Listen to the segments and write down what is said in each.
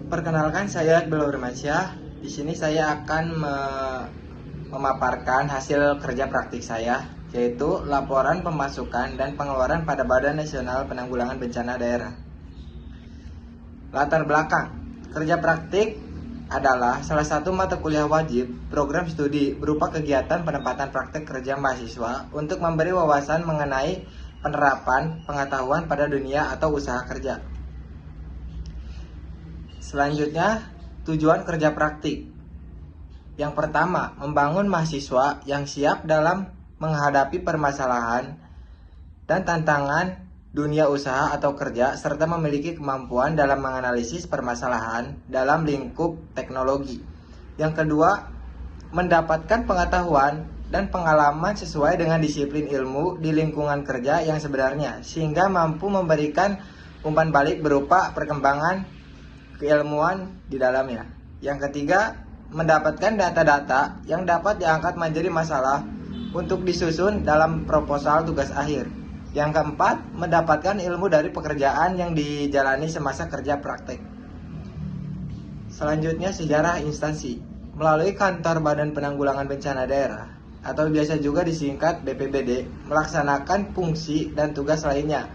Perkenalkan, saya Iqbal Nurmansyah. Di sini saya akan memaparkan hasil kerja praktik saya, yaitu laporan pemasukan dan pengeluaran pada Badan Nasional Penanggulangan Bencana Daerah. Latar belakang kerja praktik adalah salah satu mata kuliah wajib program studi berupa kegiatan penempatan praktek kerja mahasiswa untuk memberi wawasan mengenai penerapan pengetahuan pada dunia atau usaha kerja. Selanjutnya, tujuan kerja praktik. Yang pertama, membangun mahasiswa yang siap dalam menghadapi permasalahan dan tantangan dunia usaha atau kerja, serta memiliki kemampuan dalam menganalisis permasalahan dalam lingkup teknologi. Yang kedua, mendapatkan pengetahuan dan pengalaman sesuai dengan disiplin ilmu di lingkungan kerja yang sebenarnya, sehingga mampu memberikan umpan balik berupa perkembangan keilmuan di dalamnya. Yang ketiga, mendapatkan data-data yang dapat diangkat menjadi masalah untuk disusun dalam proposal tugas akhir. Yang keempat, mendapatkan ilmu dari pekerjaan yang dijalani semasa kerja praktek. Selanjutnya, sejarah instansi. Melalui Kantor Badan Penanggulangan Bencana Daerah atau biasa juga disingkat BPBD, melaksanakan fungsi dan tugas lainnya.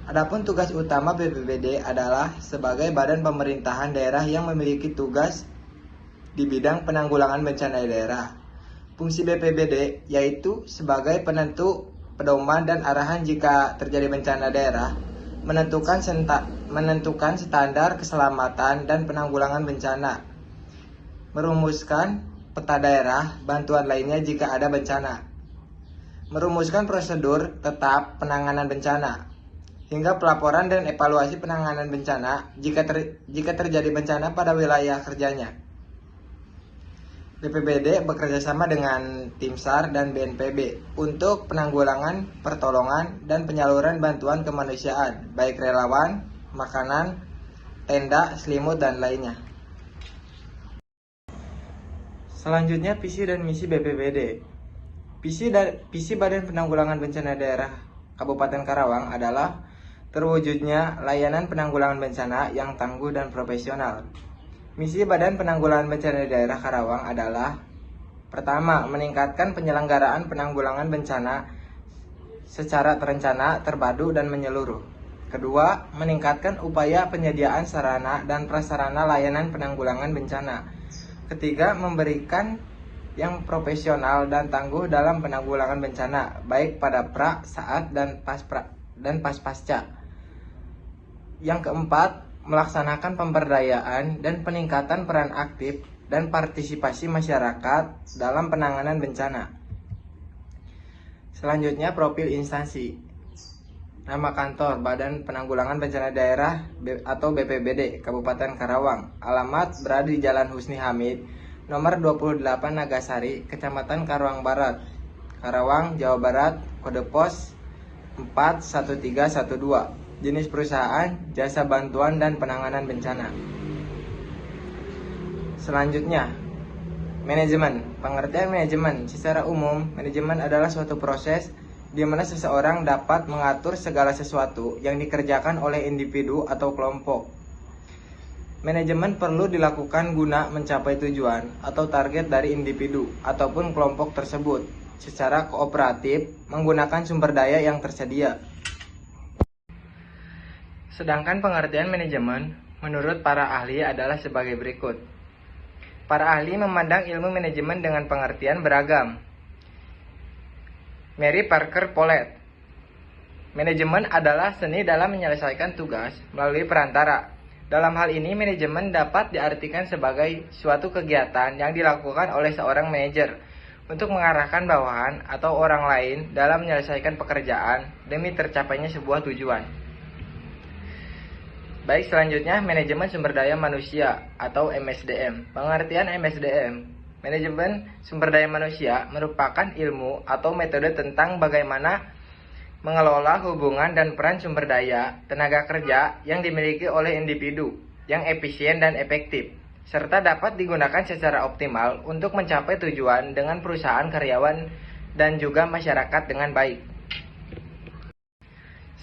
Adapun tugas utama BPBD adalah sebagai badan pemerintahan daerah yang memiliki tugas di bidang penanggulangan bencana daerah. Fungsi BPBD yaitu sebagai penentu pedoman dan arahan jika terjadi bencana daerah, menentukan standar keselamatan dan penanggulangan bencana, merumuskan peta daerah, bantuan lainnya jika ada bencana, merumuskan prosedur tetap penanganan bencana, hingga pelaporan dan evaluasi penanganan bencana jika terjadi bencana pada wilayah kerjanya. BPBD bekerjasama dengan Tim SAR dan BNPB untuk penanggulangan, pertolongan, dan penyaluran bantuan kemanusiaan, baik relawan, makanan, tenda, selimut, dan lainnya. Selanjutnya, visi dan misi BPBD. Visi Badan Penanggulangan Bencana Daerah Kabupaten Karawang adalah terwujudnya layanan penanggulangan bencana yang tangguh dan profesional. Misi Badan Penanggulangan Bencana Daerah Karawang adalah: pertama, meningkatkan penyelenggaraan penanggulangan bencana secara terencana, terpadu, dan menyeluruh. Kedua, meningkatkan upaya penyediaan sarana dan prasarana layanan penanggulangan bencana. Ketiga, memberikan yang profesional dan tangguh dalam penanggulangan bencana, baik pada pra, saat, dan pasca. Yang keempat, melaksanakan pemberdayaan dan peningkatan peran aktif dan partisipasi masyarakat dalam penanganan bencana. Selanjutnya, profil instansi. Nama kantor Badan Penanggulangan Bencana Daerah atau BPBD Kabupaten Karawang. Alamat berada di Jalan Husni Hamid, nomor 28 Nagasari, Kecamatan Karawang Barat, Karawang, Jawa Barat. Kode pos 41312. Jenis perusahaan, jasa bantuan dan penanganan bencana. Selanjutnya, manajemen. Pengertian manajemen. Secara umum, manajemen adalah suatu proses di mana seseorang dapat mengatur segala sesuatu yang dikerjakan oleh individu atau kelompok. Manajemen perlu dilakukan guna mencapai tujuan atau target dari individu ataupun kelompok tersebut secara kooperatif menggunakan sumber daya yang tersedia. Sedangkan pengertian manajemen menurut para ahli adalah sebagai berikut. Para ahli memandang ilmu manajemen dengan pengertian beragam. Mary Parker Polet. Manajemen adalah seni dalam menyelesaikan tugas melalui perantara. Dalam hal ini, manajemen dapat diartikan sebagai suatu kegiatan yang dilakukan oleh seorang manajer untuk mengarahkan bawahan atau orang lain dalam menyelesaikan pekerjaan demi tercapainya sebuah tujuan. Baik, selanjutnya manajemen sumber daya manusia atau MSDM. Pengertian MSDM, manajemen sumber daya manusia merupakan ilmu atau metode tentang bagaimana mengelola hubungan dan peran sumber daya tenaga kerja yang dimiliki oleh individu yang efisien dan efektif, serta dapat digunakan secara optimal untuk mencapai tujuan dengan perusahaan, karyawan, dan juga masyarakat dengan baik.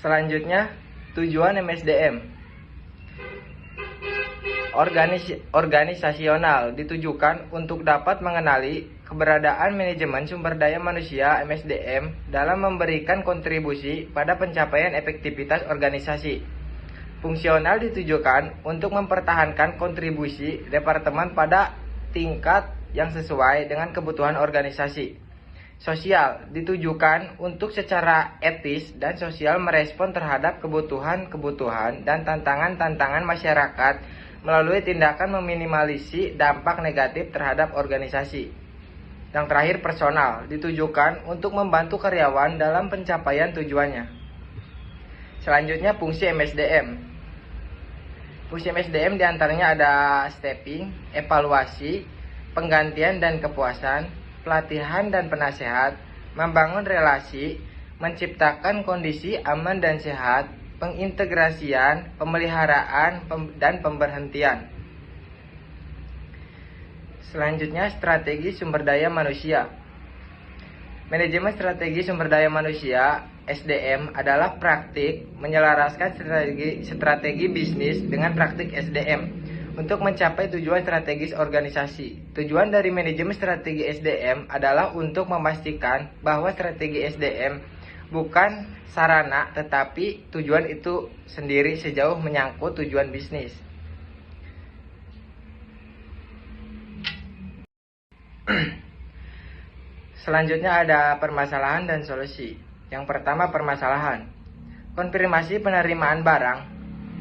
Selanjutnya, tujuan MSDM. Organisasional ditujukan untuk dapat mengenali keberadaan manajemen sumber daya manusia (MSDM) dalam memberikan kontribusi pada pencapaian efektivitas organisasi. Fungsional ditujukan untuk mempertahankan kontribusi departemen pada tingkat yang sesuai dengan kebutuhan organisasi. Sosial ditujukan untuk secara etis dan sosial merespon terhadap kebutuhan-kebutuhan dan tantangan-tantangan masyarakat melalui tindakan meminimalisasi dampak negatif terhadap organisasi. Yang terakhir, personal ditujukan untuk membantu karyawan dalam pencapaian tujuannya. Selanjutnya, fungsi MSDM. Fungsi MSDM diantaranya ada stepping, evaluasi, penggantian dan kepuasan, pelatihan dan penasehat, membangun relasi, menciptakan kondisi aman dan sehat, pengintegrasian, pemeliharaan, dan pemberhentian. Selanjutnya, strategi sumber daya manusia. Manajemen strategi sumber daya manusia (SDM) adalah praktik menyelaraskan strategi bisnis dengan praktik SDM untuk mencapai tujuan strategis organisasi. Tujuan dari manajemen strategi SDM adalah untuk memastikan bahwa strategi SDM bukan sarana, tetapi tujuan itu sendiri sejauh menyangkut tujuan bisnis. Selanjutnya ada permasalahan dan solusi. Yang pertama, permasalahan. Konfirmasi penerimaan barang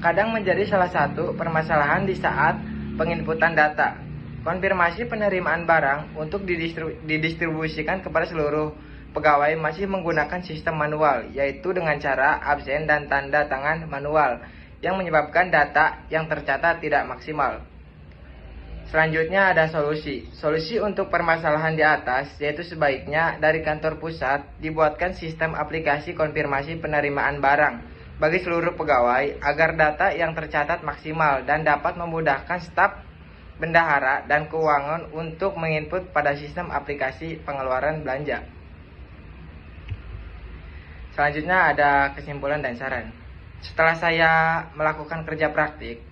kadang menjadi salah satu permasalahan di saat penginputan data. Konfirmasi penerimaan barang untuk didistribusikan kepada seluruh pegawai masih menggunakan sistem manual, yaitu dengan cara absen dan tanda tangan manual, yang menyebabkan data yang tercatat tidak maksimal. Selanjutnya ada solusi. Solusi untuk permasalahan di atas, yaitu sebaiknya dari kantor pusat dibuatkan sistem aplikasi konfirmasi penerimaan barang bagi seluruh pegawai agar data yang tercatat maksimal dan dapat memudahkan staf bendahara dan keuangan untuk menginput pada sistem aplikasi pengeluaran belanja. Selanjutnya ada kesimpulan dan saran. Setelah saya melakukan kerja praktik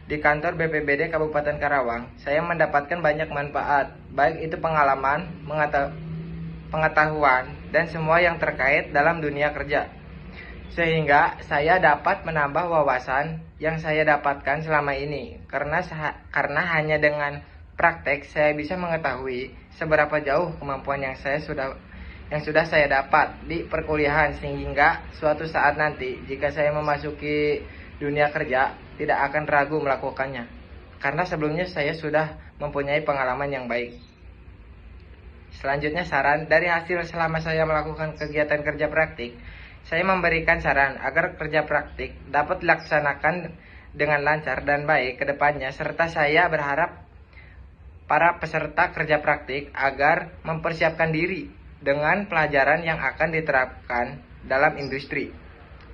di kantor BPBD Kabupaten Karawang, saya mendapatkan banyak manfaat, baik itu pengalaman, pengetahuan, dan semua yang terkait dalam dunia kerja. Sehingga saya dapat menambah wawasan yang saya dapatkan selama ini, karena hanya dengan praktek saya bisa mengetahui seberapa jauh kemampuan yang sudah saya dapat di perkuliahan, sehingga suatu saat nanti jika saya memasuki dunia kerja tidak akan ragu melakukannya, karena sebelumnya saya sudah mempunyai pengalaman yang baik. Selanjutnya, saran. Dari hasil selama saya melakukan kegiatan kerja praktik, saya memberikan saran agar kerja praktik dapat dilaksanakan dengan lancar dan baik ke depannya, serta saya berharap para peserta kerja praktik agar mempersiapkan diri dengan pelajaran yang akan diterapkan dalam industri.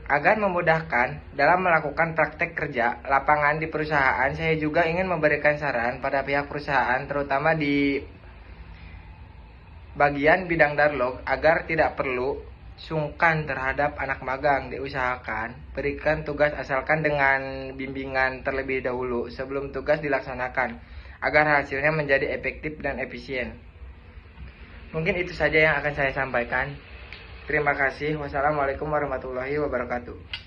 Agar memudahkan dalam melakukan praktek kerja lapangan di perusahaan, saya juga ingin memberikan saran pada pihak perusahaan, terutama di bagian bidang darlog, agar tidak perlu sungkan terhadap anak magang. Diusahakan berikan tugas asalkan dengan bimbingan terlebih dahulu sebelum tugas dilaksanakan, agar hasilnya menjadi efektif dan efisien. Mungkin itu saja yang akan saya sampaikan. Terima kasih. Wassalamualaikum warahmatullahi wabarakatuh.